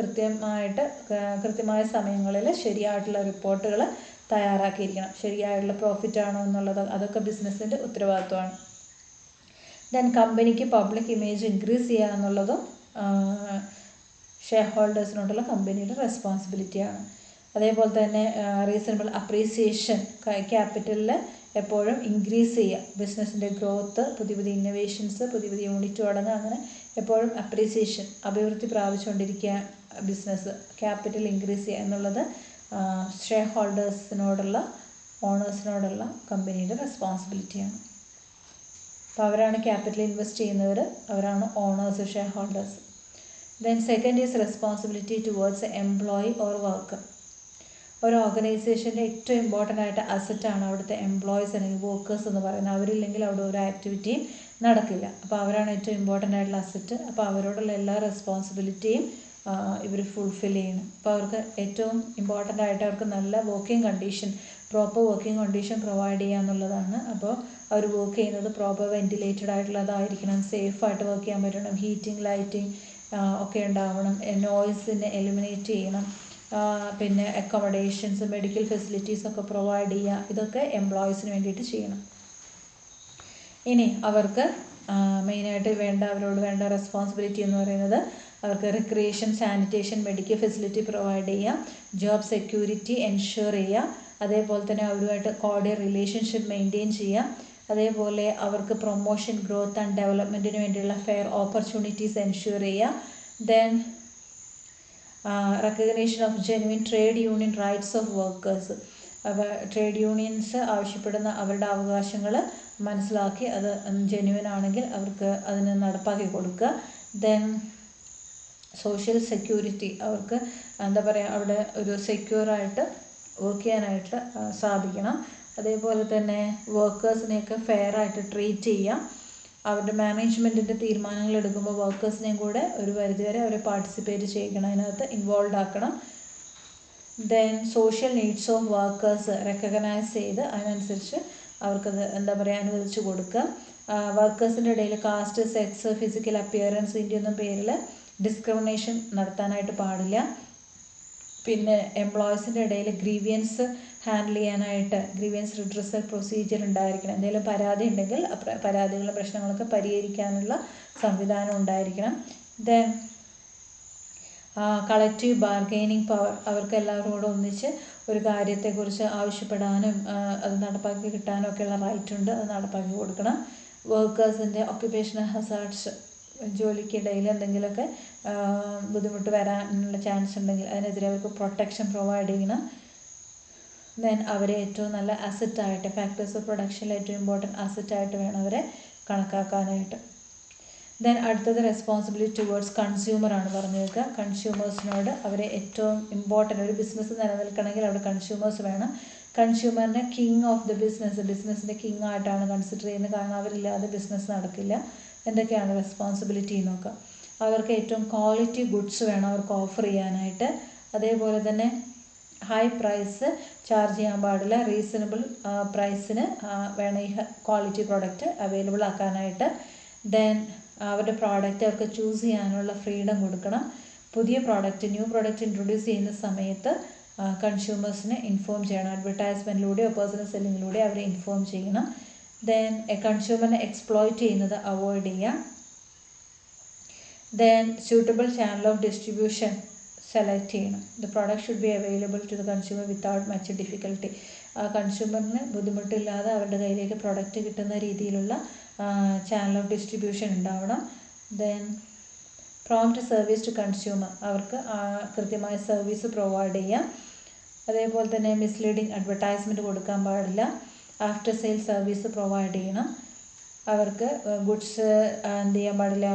കൃത്യമായ സമയങ്ങളിൽ ശരിയായിട്ടുള്ള റിപ്പോർട്ടുകൾ തയ്യാറാക്കിയിരിക്കണം. ശരിയായിട്ടുള്ള പ്രോഫിറ്റ് ആണോ എന്നുള്ളത് അതൊക്കെ ബിസിനസ്സിൻ്റെ ഉത്തരവാദിത്വമാണ്. ദെൻ കമ്പനിക്ക് പബ്ലിക് ഇമേജ് ഇൻക്രീസ് ചെയ്യുക എന്നുള്ളതും ഷെയർ ഹോൾഡേഴ്സിനോടുള്ള കമ്പനിയുടെ റെസ്പോൺസിബിലിറ്റിയാണ്. അതേപോലെ തന്നെ റീസണബിൾ അപ്രീസിയേഷൻ. ക്യാപിറ്റലിൽ എപ്പോഴും ഇൻക്രീസ് ചെയ്യുക. ബിസിനസ്സിൻ്റെ ഗ്രോത്ത്, പുതിയ ഇന്നോവേഷൻസ്, പുതിയ യൂണിറ്റ് തുടങ്ങുക, അങ്ങനെ എപ്പോഴും അപ്രീസിയേഷൻ, അഭിവൃദ്ധി പ്രാപിച്ചുകൊണ്ടിരിക്കുക. ബിസിനസ് ക്യാപിറ്റൽ ഇൻക്രീസ് ചെയ്യുക എന്നുള്ളത് ഷെയർ ഹോൾഡേഴ്സിനോടുള്ള ഓണേഴ്സിനോടുള്ള കമ്പനിയുടെ റെസ്പോൺസിബിലിറ്റിയാണ്. അപ്പോൾ അവരാണ് ക്യാപിറ്റൽ ഇൻവെസ്റ്റ് ചെയ്യുന്നവർ, അവരാണ് owners, shareholders. Then second is responsibility towards employee or worker. ഒരു ഓർഗനൈസേഷൻ്റെ ഏറ്റവും ഇമ്പോർട്ടൻ്റ് ആയിട്ട് അസറ്റാണ് അവിടുത്തെ എംപ്ലോയീസ് അല്ലെങ്കിൽ വർക്കേഴ്സ് എന്ന് പറയുന്നത്. അവരില്ലെങ്കിൽ അവിടെ ഒരു ആക്ടിവിറ്റിയും നടക്കില്ല. അപ്പോൾ അവരാണ് ഏറ്റവും ഇമ്പോർട്ടൻ്റ് ആയിട്ടുള്ള അസറ്റ്. അപ്പോൾ അവരോടുള്ള എല്ലാ റെസ്പോൺസിബിലിറ്റിയും ഇവർ ഫുൾഫിൽ ചെയ്യണം. അപ്പോൾ അവർക്ക് ഏറ്റവും ഇമ്പോർട്ടൻ്റ് ആയിട്ട് അവർക്ക് നല്ല working condition, proper working condition provide ചെയ്യുക എന്നുള്ളതാണ്. അപ്പോൾ അവർ വർക്ക് ചെയ്യുന്നത് പ്രോപ്പർ വെൻറ്റിലേറ്റഡ് ആയിട്ടുള്ളതായിരിക്കണം, സേഫായിട്ട് വർക്ക് ചെയ്യാൻ പറ്റണം, ഹീറ്റിംഗ് ലൈറ്റിംഗ് ഒക്കെ ഉണ്ടാവണം, നോയ്സിനെ എലിമിനേറ്റ് ചെയ്യണം, പിന്നെ അക്കോമഡേഷൻസ്, മെഡിക്കൽ ഫെസിലിറ്റീസൊക്കെ പ്രൊവൈഡ് ചെയ്യുക. ഇതൊക്കെ എംപ്ലോയീസിന് വേണ്ടിയിട്ട് ചെയ്യണം. ഇനി അവർക്ക് മെയിനായിട്ട് അവരോട് വേണ്ട റെസ്പോൺസിബിലിറ്റി എന്ന് പറയുന്നത് അവർക്ക് recreation, sanitation, medical facility provide ചെയ്യുക, ജോബ് സെക്യൂരിറ്റി എൻഷുർ ചെയ്യുക, അതേപോലെ തന്നെ അവരുമായിട്ട് കോർഡിയൽ റിലേഷൻഷിപ്പ് മെയിൻറ്റെയിൻ ചെയ്യുക, അതേപോലെ അവർക്ക് പ്രൊമോഷൻ, ഗ്രോത്ത് ആൻഡ് ഡെവലപ്മെൻറ്റിന് വേണ്ടിയുള്ള ഫെയർ ഓപ്പർച്യൂണിറ്റീസ് എൻഷുർ ചെയ്യുക. Then recognition of genuine trade union rights of workers. അപ്പോൾ ട്രേഡ് യൂണിയൻസ് ആവശ്യപ്പെടുന്ന അവരുടെ അവകാശങ്ങൾ മനസ്സിലാക്കി അത് ജെന്യുവിൻ ആണെങ്കിൽ അവർക്ക് അതിന് നടപ്പാക്കി കൊടുക്കുക. Then social security. അവർക്ക് എന്താ പറയുക, അവിടെ ഒരു സെക്യൂറായിട്ട് വർക്ക് ചെയ്യാനായിട്ട് സാധിക്കണം. അതേപോലെ തന്നെ വർക്കേഴ്സിനെയൊക്കെ ഫെയറായിട്ട് ട്രീറ്റ് ചെയ്യുക. അവരുടെ മാനേജ്മെൻറ്റിൻ്റെ തീരുമാനങ്ങൾ എടുക്കുമ്പോൾ വർക്കേഴ്സിനെയും കൂടെ ഒരു പരിധിവരെ അവരെ പാർട്ടിസിപ്പേറ്റ് ചെയ്യിക്കണം, അതിനകത്ത് ഇൻവോൾവ് ആക്കണം. Then social needs of workers recognise ചെയ്ത് അതിനനുസരിച്ച് അവർക്കത് എന്താ പറയുക അനുവദിച്ച് കൊടുക്കുക. വർക്കേഴ്സിൻ്റെ ഇടയിൽ കാസ്റ്റ്, സെക്സ്, ഫിസിക്കൽ അപ്പിയറൻസ് ഇതിൻ്റെയൊന്നും പേരിൽ ഡിസ്ക്രിമിനേഷൻ നടത്താനായിട്ട് പാടില്ല. പിന്നെ എംപ്ലോയീസിൻ്റെ ഇടയിൽ ഗ്രീവിയൻസ് ഹാൻഡിൽ ചെയ്യാനായിട്ട് ഗ്രീവിയൻസ് റിഡ്രസൽ പ്രൊസീജിയർ ഉണ്ടായിരിക്കണം. എന്തെങ്കിലും പരാതി ഉണ്ടെങ്കിൽ പരാതികളും പ്രശ്നങ്ങളൊക്കെ പരിഹരിക്കാനുള്ള സംവിധാനം ഉണ്ടായിരിക്കണം. ദെൻ കളക്റ്റീവ് ബാർഗെയിനിങ് പവർ, അവർക്ക് എല്ലാവരും കൂടെ ഒന്നിച്ച് ഒരു കാര്യത്തെക്കുറിച്ച് ആവശ്യപ്പെടാനും അത് നടപ്പാക്കി കിട്ടാനും ഒക്കെയുള്ള റൈറ്റ് ഉണ്ട്, അത് നടപ്പാക്കി കൊടുക്കണം. വർക്കേഴ്സിൻ്റെ ഒക്യുപ്പേഷണൽ ഹസാർഡ്സ്, ജോലിക്കിടയിൽ എന്തെങ്കിലുമൊക്കെ ബുദ്ധിമുട്ട് വരാനുള്ള ചാൻസ് ഉണ്ടെങ്കിൽ അതിനെതിരെ അവർക്ക് പ്രൊട്ടക്ഷൻ പ്രൊവൈഡ് ചെയ്യണം. ദെൻ അവരെ ഏറ്റവും നല്ല അസറ്റായിട്ട്, ഫാക്ടേഴ്സ് ഓഫ് പ്രൊഡക്ഷനിൽ ഏറ്റവും ഇമ്പോർട്ടൻറ്റ് അസറ്റായിട്ട് വേണം അവരെ കണക്കാക്കാനായിട്ട്. ദെൻ അടുത്തത് റെസ്പോൺസിബിലിറ്റി ടുവേർഡ്സ് കൺസ്യൂമറാണ് പറഞ്ഞു വെക്കുക. കൺസ്യൂമേഴ്സിനോട് അവരെ ഏറ്റവും ഇമ്പോർട്ടൻ്റ്, ഒരു ബിസിനസ് നിലനിൽക്കണമെങ്കിൽ അവിടെ കൺസ്യൂമേഴ്സ് വേണം. കൺസ്യൂമറിനെ കിങ് ഓഫ് ദി ബിസിനസ്സിൻ്റെ കിങ് ആയിട്ടാണ് കൺസിഡർ ചെയ്യുന്നത്. കാരണം അവരില്ലാതെ ബിസിനസ് നടക്കില്ല. എന്തൊക്കെയാണ് റെസ്പോൺസിബിലിറ്റി നോക്കുക. അവർക്ക് ഏറ്റവും ക്വാളിറ്റി ഗുഡ്സ് വേണം അവർക്ക് ഓഫർ ചെയ്യാനായിട്ട്. അതേപോലെ തന്നെ ഹൈ പ്രൈസ് ചാർജ് ചെയ്യാൻ പാടില്ല. റീസണബിൾ പ്രൈസിന് വേണം ഈ ക്വാളിറ്റി പ്രോഡക്റ്റ് അവൈലബിൾ ആക്കാനായിട്ട്. ദെൻ അവരുടെ പ്രോഡക്റ്റ് അവർക്ക് ചൂസ് ചെയ്യാനുള്ള ഫ്രീഡം കൊടുക്കണം. പുതിയ പ്രോഡക്റ്റ്, ന്യൂ പ്രോഡക്റ്റ് ഇൻട്രൊഡ്യൂസ് ചെയ്യുന്ന സമയത്ത് കൺസ്യൂമേഴ്സിനെ ഇൻഫോം ചെയ്യണം. അഡ്വർടൈസ്മെൻറ്റിലൂടെയോ പേഴ്സണൽ സെല്ലിങ്ങിലൂടെയോ അവരെ ഇൻഫോം ചെയ്യണം. ദെൻ കൺസ്യൂമറിനെ എക്സ്പ്ലോയിറ്റ് ചെയ്യുന്നത് അവോയ്ഡ് ചെയ്യാം. Then suitable channel of distribution select ചെയ്യണം. The product should be available to the consumer without much difficulty. കൺസ്യൂമറിന് ബുദ്ധിമുട്ടില്ലാതെ അവരുടെ കയ്യിലേക്ക് പ്രോഡക്റ്റ് കിട്ടുന്ന രീതിയിലുള്ള ചാനൽ ഓഫ് ഡിസ്ട്രിബ്യൂഷൻ ഉണ്ടാവണം. Then prompt service to consumer, അവർക്ക് കൃത്യമായ സർവീസ് പ്രൊവൈഡ് ചെയ്യാം. അതേപോലെ തന്നെ മിസ്ലീഡിങ് അഡ്വർടൈസ്മെൻറ്റ് കൊടുക്കാൻ പാടില്ല. ആഫ്റ്റർ സെയിൽ സർവീസ് പ്രൊവൈഡ് ചെയ്യണം. അവർക്ക് ഗുഡ്സ് എന്ത് ചെയ്യാൻ പാടില്ല,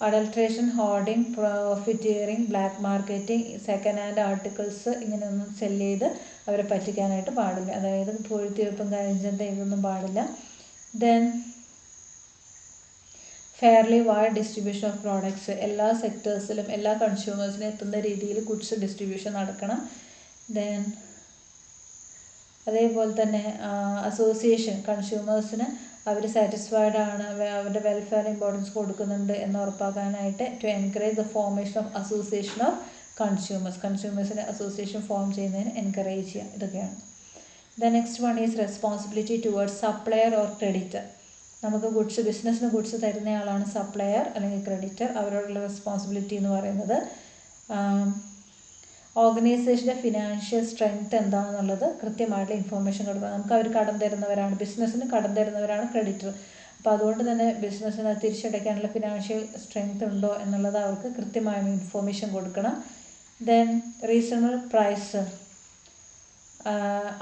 adulteration, hoarding, profiteering, black marketing, second hand articles ഇങ്ങനെയൊന്നും സെല്ല് ചെയ്ത് അവരെ പറ്റിക്കാനായിട്ട് പാടില്ല. അതായത് പൂഴ്ത്തിവെപ്പും കരിഞ്ചന്ത ഇതൊന്നും പാടില്ല. Then fairly wide distribution of products, എല്ലാ സെക്ടേഴ്സിലും എല്ലാ കൺസ്യൂമേഴ്സിനും എത്തുന്ന രീതിയിൽ ഗുഡ്സ് ഡിസ്ട്രിബ്യൂഷൻ നടക്കണം. ദെൻ അതേപോലെ തന്നെ അസോസിയേഷൻ, കൺസ്യൂമേഴ്സിന് അവർ സാറ്റിസ്ഫൈഡ് ആണ്, അവരുടെ വെൽഫെയർ ഇമ്പോർട്ടൻസ് കൊടുക്കുന്നുണ്ട് എന്ന് ഉറപ്പാക്കാനായിട്ട് to encourage the formation of association of കൺസ്യൂമേഴ്സിൻ്റെ അസോസിയേഷൻ ഫോം ചെയ്യുന്നതിന് എൻകറേജ് ചെയ്യുക. ഇതൊക്കെയാണ്. The next one is responsibility towards supplier or creditor. നമുക്ക് ഗുഡ്സ്, ബിസിനസ്സിന് ഗുഡ്സ് തരുന്നയാളാണ് സപ്ലയർ അല്ലെങ്കിൽ ക്രെഡിറ്റർ. അവരോടുള്ള റെസ്പോൺസിബിലിറ്റി എന്ന് പറയുന്നത് ഓർഗനൈസേഷൻ്റെ ഫിനാൻഷ്യൽ സ്ട്രെങ്ത് എന്താണെന്നുള്ളത് കൃത്യമായിട്ടുള്ള ഇൻഫോർമേഷൻ കൊടുക്കണം. നമുക്ക് അവർ കടം തരുന്നവരാണ്, ബിസിനസ്സിന് കടം തരുന്നവരാണ് ക്രെഡിറ്റർ. അപ്പോൾ അതുകൊണ്ട് തന്നെ ബിസിനസ്സിന് തിരിച്ചടയ്ക്കാനുള്ള ഫിനാൻഷ്യൽ സ്ട്രെങ്ത് ഉണ്ടോ എന്നുള്ളത് അവർക്ക് കൃത്യമായ ഇൻഫോർമേഷൻ കൊടുക്കണം. ദെൻ റീസണബിൾ പ്രൈസ്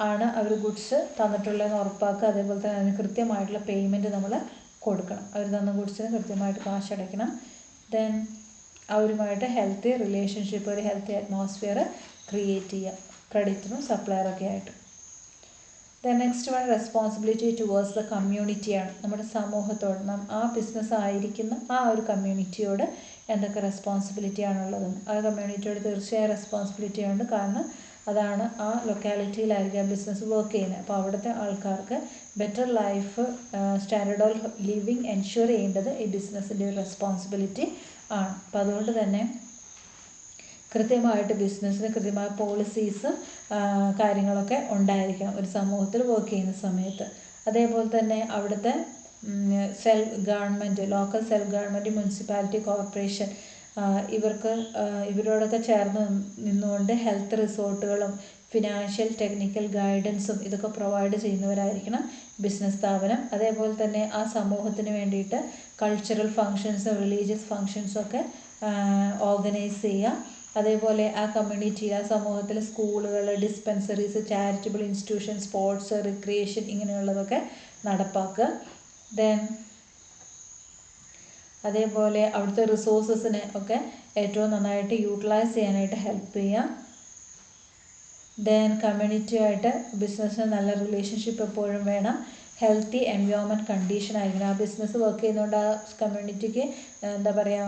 ആണ് അവർ ഗുഡ്സ് തന്നിട്ടുള്ളതെന്ന് ഉറപ്പാക്കുക. അതേപോലെ തന്നെ അതിന് കൃത്യമായിട്ടുള്ള പേയ്മെൻറ്റ് നമ്മൾ കൊടുക്കണം. അവർ തന്ന ഗുഡ്സിന് കൃത്യമായിട്ട് കാശ് അടയ്ക്കണം. ദെൻ അവരുമായിട്ട് ഹെൽത്തി റിലേഷൻഷിപ്പ്, ഒരു ഹെൽത്തി അറ്റ്മോസ്ഫിയർ ക്രിയേറ്റ് ചെയ്യുക ക്രെഡിറ്ററും സപ്ലയറൊക്കെ ആയിട്ട്. Then next one responsibility towards the കമ്മ്യൂണിറ്റിയാണ്. നമ്മുടെ സമൂഹത്തോട്, ആ ബിസിനസ് ആയിരിക്കുന്ന ആ ഒരു കമ്മ്യൂണിറ്റിയോട് എന്തൊക്കെ റെസ്പോൺസിബിലിറ്റി ആണുള്ളതെന്ന്. ആ കമ്മ്യൂണിറ്റിയോട് തീർച്ചയായും റെസ്പോൺസിബിലിറ്റി ഉണ്ട്. കാരണം അതാണ് ആ ലൊക്കാലിറ്റിയിലായിരിക്കും ബിസിനസ് വർക്ക് ചെയ്യുന്നത്. അപ്പോൾ അവിടുത്തെ ആൾക്കാർക്ക് better life, standard of living ensure ചെയ്യേണ്ടത് ഈ ബിസിനസ്സിൻ്റെ ഒരു റെസ്പോൺസിബിലിറ്റി ആണ്. അപ്പോൾ അതുകൊണ്ട് തന്നെ കൃത്യമായിട്ട് ബിസിനസ്സിന് കൃത്യമായ പോളിസീസ് കാര്യങ്ങളൊക്കെ ഉണ്ടായിരിക്കണം ഒരു സമൂഹത്തിൽ വർക്ക് ചെയ്യുന്ന സമയത്ത്. അതേപോലെ തന്നെ അവിടുത്തെ self government, local self government, municipality, corporation ഇവരോടൊക്കെ ചേർന്ന് നിന്നുകൊണ്ട് ഹെൽത്ത് റിസോർട്ടുകളും ഫിനാൻഷ്യൽ ടെക്നിക്കൽ ഗൈഡൻസും ഇതൊക്കെ പ്രൊവൈഡ് ചെയ്യുന്നവരായിരിക്കണം ബിസിനസ് സ്ഥാപനം. അതേപോലെ തന്നെ ആ സമൂഹത്തിന് വേണ്ടിയിട്ട് കൾച്ചറൽ ഫങ്ഷൻസും റിലീജിയസ് ഫങ്ഷൻസും ഒക്കെ ഓർഗനൈസ് ചെയ്യുക. അതേപോലെ ആ കമ്മ്യൂണിറ്റി, ആ സമൂഹത്തിൽ സ്കൂളുകൾ, dispensaries, charitable institution, sports, recreation ഇങ്ങനെയുള്ളതൊക്കെ നടപ്പാക്കുക. ദെൻ അതേപോലെ അവിടുത്തെ റിസോഴ്സസിനെ ഒക്കെ ഏറ്റവും നന്നായിട്ട് യൂട്ടിലൈസ് ചെയ്യാനായിട്ട് ഹെൽപ്പ് ചെയ്യുക. ദെൻ കമ്മ്യൂണിറ്റിയുമായിട്ട് ബിസിനസ്സിന് നല്ല റിലേഷൻഷിപ്പ് എപ്പോഴും വേണം. ഹെൽത്തി എൻവയോൺമെൻറ്റ് കണ്ടീഷൻ ആയിരിക്കണം. ആ ബിസിനസ് വർക്ക് ചെയ്യുന്നതുകൊണ്ട് ആ കമ്മ്യൂണിറ്റിക്ക് എന്താ പറയുക,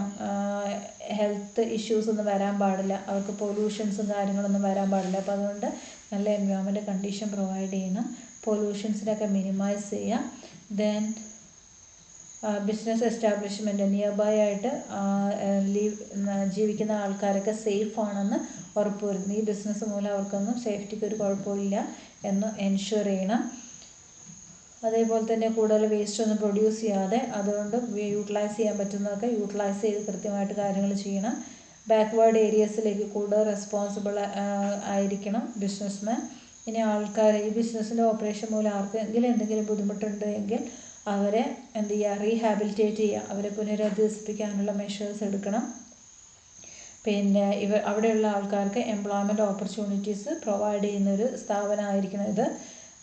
ഹെൽത്ത് ഇഷ്യൂസ് ഒന്നും വരാൻ പാടില്ല, അവർക്ക് പൊല്യൂഷൻസും കാര്യങ്ങളൊന്നും വരാൻ പാടില്ല. അപ്പോൾ അതുകൊണ്ട് നല്ല എൻവയോൺമെൻറ്റ് കണ്ടീഷൻ പ്രൊവൈഡ് ചെയ്യണം, പൊല്യൂഷൻസിനൊക്കെ മിനിമൈസ് ചെയ്യാം. Then business establishment nearby ആയിട്ട് ജീവിക്കുന്ന ആൾക്കാരൊക്കെ സേഫ് ആണെന്ന് ഉറപ്പുവരുത്തുന്നു. ഈ ബിസിനസ് മൂലം അവർക്കൊന്നും സേഫ്റ്റിക്ക് ഒരു കുഴപ്പമില്ല എന്ന് എൻഷുർ ചെയ്യണം. അതേപോലെ തന്നെ കൂടുതൽ വേസ്റ്റ് ഒന്നും പ്രൊഡ്യൂസ് ചെയ്യാതെ അതുകൊണ്ട് യൂട്ടിലൈസ് ചെയ്യാൻ പറ്റുന്നതൊക്കെ യൂട്ടിലൈസ് ചെയ്ത് കൃത്യമായിട്ട് കാര്യങ്ങൾ ചെയ്യണം. ബാക്ക്വേർഡ് ഏരിയസിലേക്ക് കൂടുതൽ റെസ്പോൺസിബിൾ ആയിരിക്കണം ബിസിനസ്മാൻ. ഇനി ആൾക്കാർ ഈ ബിസിനസ്സിൻ്റെ ഓപ്പറേഷൻ മൂലം ആർക്കെങ്കിലും എന്തെങ്കിലും ബുദ്ധിമുട്ടുണ്ട് എങ്കിൽ അവരെ എന്ത് ചെയ്യുക, റീഹാബിലിറ്റേറ്റ് ചെയ്യുക, അവരെ പുനരധിവസിപ്പിക്കാനുള്ള മെഷേഴ്സ് എടുക്കണം. പിന്നെ അവിടെയുള്ള ആൾക്കാർക്ക് എംപ്ലോയ്മെൻറ്റ് ഓപ്പർച്യൂണിറ്റീസ് പ്രൊവൈഡ് ചെയ്യുന്നൊരു സ്ഥാപനമായിരിക്കണം ഇത്.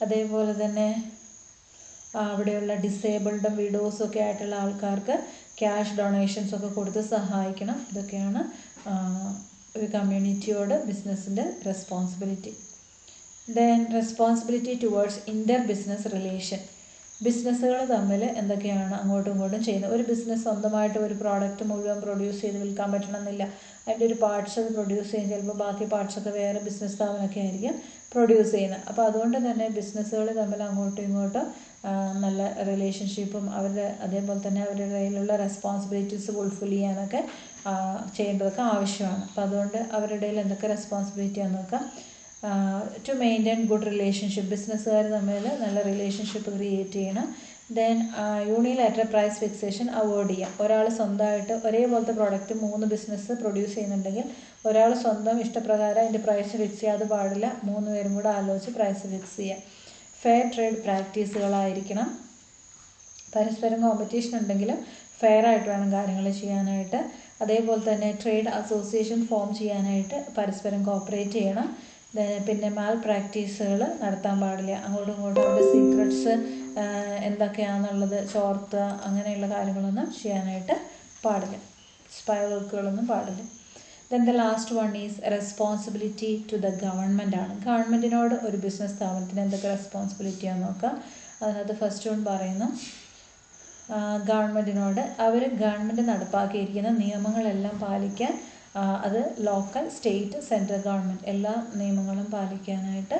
അതേപോലെ തന്നെ അവിടെയുള്ള ഡിസേബിൾഡും വിഡോസും ഒക്കെ ആയിട്ടുള്ള ആൾക്കാർക്ക് ക്യാഷ് ഡൊണേഷൻസ് ഒക്കെ കൊടുത്ത് സഹായിക്കണം. ഇതൊക്കെയാണ് ഒരു കമ്മ്യൂണിറ്റിയോട് ബിസിനസ്സിൻ്റെ റെസ്പോൺസിബിലിറ്റി. ദെൻ റെസ്പോൺസിബിലിറ്റി ടുവേർഡ്സ് ഇൻ്റർ ബിസിനസ് റിലേഷൻ. ബിസിനസ്സുകൾ തമ്മിൽ എന്തൊക്കെയാണ് അങ്ങോട്ടും ഇങ്ങോട്ടും ചെയ്യുന്നത്. ഒരു ബിസിനസ് സ്വന്തമായിട്ട് ഒരു പ്രോഡക്റ്റ് മുഴുവൻ പ്രൊഡ്യൂസ് ചെയ്ത് വിൽക്കാൻ പറ്റണമെന്നില്ല. അതിൻ്റെ ഒരു പാർട്സ് അത് പ്രൊഡ്യൂസ് ചെയ്യും, ചിലപ്പോൾ ബാക്കി പാർട്സൊക്കെ വേറെ ബിസിനസ് സ്ഥാപനമൊക്കെ ആയിരിക്കും പ്രൊഡ്യൂസ് ചെയ്യുന്നത്. അപ്പോൾ അതുകൊണ്ട് തന്നെ ബിസിനസ്സുകൾ തമ്മിൽ അങ്ങോട്ടും ഇങ്ങോട്ടും നല്ല റിലേഷൻഷിപ്പും അതേപോലെ തന്നെ അവരുടെ കയ്യിലുള്ള റെസ്പോൺസിബിലിറ്റീസ് ഫുൾഫിൽ ചെയ്യാനൊക്കെ ചെയ്യേണ്ടതൊക്കെ ആവശ്യമാണ്. അപ്പോൾ അതുകൊണ്ട് അവരുടെ കയ്യിൽ എന്തൊക്കെ റെസ്പോൺസിബിലിറ്റിയാണെന്ന് നോക്കാം. ടു മെയിൻറ്റെയിൻ ഗുഡ് റിലേഷൻഷിപ്പ്, ബിസിനസ്സുകാർ തമ്മിൽ നല്ല റിലേഷൻഷിപ്പ് ക്രിയേറ്റ് ചെയ്യണം. Then unilateral price fixation avoid ചെയ്യാം. ഒരാൾ സ്വന്തമായിട്ട് ഒരേപോലത്തെ പ്രോഡക്റ്റ് 3 ബിസിനസ് പ്രൊഡ്യൂസ് ചെയ്യുന്നുണ്ടെങ്കിൽ ഒരാൾ സ്വന്തം ഇഷ്ടപ്രകാരം അതിൻ്റെ പ്രൈസ് ഫിക്സ് ചെയ്യാതെ പാടില്ല, 3 പേരും കൂടെ ആലോചിച്ച് പ്രൈസ് ഫിക്സ് ചെയ്യാം. ഫെയർ ട്രേഡ് പ്രാക്ടീസുകളായിരിക്കണം. പരസ്പരം കോമ്പറ്റീഷൻ ഉണ്ടെങ്കിലും ഫെയർ ആയിട്ട് വേണം കാര്യങ്ങൾ ചെയ്യാനായിട്ട്. അതേപോലെ തന്നെ ട്രേഡ് അസോസിയേഷൻ ഫോം ചെയ്യാനായിട്ട് പരസ്പരം കോപ്പറേറ്റ് ചെയ്യണം. പിന്നെ മാൽ പ്രാക്ടീസുകൾ നടത്താൻ പാടില്ല, അങ്ങോട്ടും ഇങ്ങോട്ടും അവരുടെ സീക്രട്സ് എന്തൊക്കെയാണെന്നുള്ളത് ചോർത്തുക അങ്ങനെയുള്ള കാര്യങ്ങളൊന്നും ചെയ്യാനായിട്ട് പാടില്ല, സ്പൈ വർക്കുകളൊന്നും പാടില്ല. Then the last one is responsibility to the government ആണ്. ഗവൺമെൻറ്റിനോട് ഒരു ബിസിനസ് സ്ഥാപനത്തിന് എന്തൊക്കെ റെസ്പോൺസിബിലിറ്റിയാണെന്ന് നോക്കാം. അതിനകത്ത് ഫസ്റ്റ് വൺ പറയുന്നു, ഗവൺമെൻറ്റിനോട് ഗവൺമെൻറ് നടപ്പാക്കിയിരിക്കുന്ന നിയമങ്ങളെല്ലാം പാലിക്കാൻ, അത് ലോക്കൽ, സ്റ്റേറ്റ്, സെൻട്രൽ ഗവൺമെൻറ് എല്ലാ നിയമങ്ങളും പാലിക്കാനായിട്ട്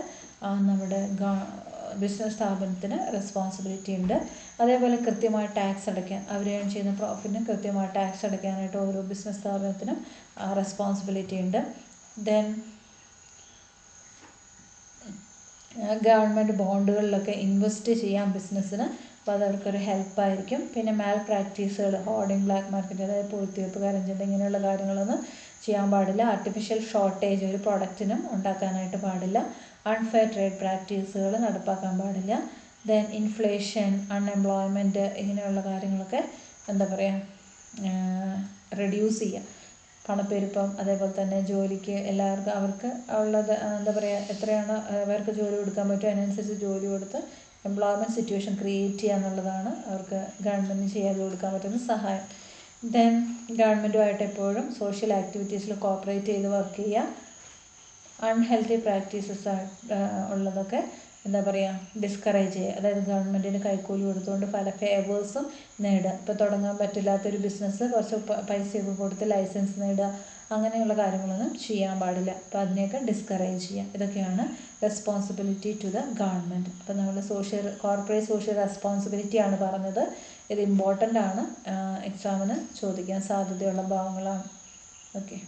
നമ്മുടെ ബിസിനസ് സ്ഥാപനത്തിന് റെസ്പോൺസിബിലിറ്റി ഉണ്ട്. അതേപോലെ കൃത്യമായി ടാക്സ് അടയ്ക്കാൻ, അവർ ഏൺ ചെയ്യുന്ന പ്രോഫിറ്റിന് കൃത്യമായി ടാക്സ് അടയ്ക്കാനായിട്ട് ഓരോ ബിസിനസ് സ്ഥാപനത്തിനും റെസ്പോൺസിബിലിറ്റി ഉണ്ട്. ദെൻ ഗവൺമെൻറ് ബോണ്ടുകളിലൊക്കെ ഇൻവെസ്റ്റ് ചെയ്യാം ബിസിനസ്സിന്, അപ്പോൾ അതവർക്കൊരു ഹെൽപ്പായിരിക്കും. പിന്നെ മാൽ പ്രാക്ടീസുകൾ, ഹോർഡിങ്, ബ്ലാക്ക് മാർക്കറ്റ്, അതായത് പൂഴ്ത്തിവെപ്പ്, കരഞ്ചന്ത ഇങ്ങനെയുള്ള കാര്യങ്ങളൊന്നും ചെയ്യാൻ പാടില്ല. ആർട്ടിഫിഷ്യൽ ഷോർട്ടേജ് ഒരു പ്രോഡക്റ്റിനും ഉണ്ടാക്കാനായിട്ട് പാടില്ല. അൺഫെയർ ട്രേഡ് പ്രാക്ടീസുകൾ നടപ്പാക്കാൻ പാടില്ല. ദെൻ ഇൻഫ്ലേഷൻ, അൺഎംപ്ലോയ്മെൻറ്റ് ഇങ്ങനെയുള്ള കാര്യങ്ങളൊക്കെ എന്താ പറയുക റെഡ്യൂസ് ചെയ്യുക. പണപ്പെരുപ്പം, അതേപോലെ തന്നെ ജോലിക്ക് എല്ലാവർക്കും അവർക്ക് ഉള്ളത് എന്താ പറയുക എത്രയാണ് അവർക്ക് ജോലി കൊടുക്കാൻ പറ്റുമോ അതിനനുസരിച്ച് ജോലി കൊടുത്ത് എംപ്ലോയ്മെൻറ്റ് സിറ്റുവേഷൻ ക്രിയേറ്റ് ചെയ്യുക എന്നുള്ളതാണ് അവർക്ക് ഗവൺമെൻറ്റിന് ചെയ്യാതെ കൊടുക്കാൻ പറ്റുന്ന സഹായം. ദെൻ ഗവൺമെൻറ്റുമായിട്ട് എപ്പോഴും സോഷ്യൽ ആക്ടിവിറ്റീസിൽ കോപ്പറേറ്റ് ചെയ്ത് വർക്ക് ചെയ്യുക. അൺഹെൽത്തി പ്രാക്ടീസസ് ഉള്ളതൊക്കെ എന്താ പറയുക ഡിസ്കറേജ് ചെയ്യുക. അതായത് ഗവൺമെൻറ്റിന് കൈക്കൂലി കൊടുത്തുകൊണ്ട് പല ഫേവേഴ്സും നേടുക. ഇപ്പോൾ തുടങ്ങാൻ പറ്റില്ലാത്തൊരു ബിസിനസ് കുറച്ച് പൈസയൊക്കെ കൊടുത്ത് ലൈസൻസ് നേടുക, അങ്ങനെയുള്ള കാര്യങ്ങളൊന്നും ചെയ്യാൻ പാടില്ല. അപ്പോൾ അതിനെയൊക്കെ ഡിസ്കറേജ് ചെയ്യാം. ഇതൊക്കെയാണ് റെസ്പോൺസിബിലിറ്റി ടു ദ ഗവൺമെൻറ്. അപ്പോൾ നമ്മൾ കോർപ്പറേറ്റ് സോഷ്യൽ റെസ്പോൺസിബിലിറ്റിയാണ് പറഞ്ഞത്. ഇത് ഇമ്പോർട്ടൻ്റ് ആണ്, എക്സാമിന് ചോദിക്കാൻ സാധ്യതയുള്ള ഭാഗങ്ങളാണ്. ഓക്കെ.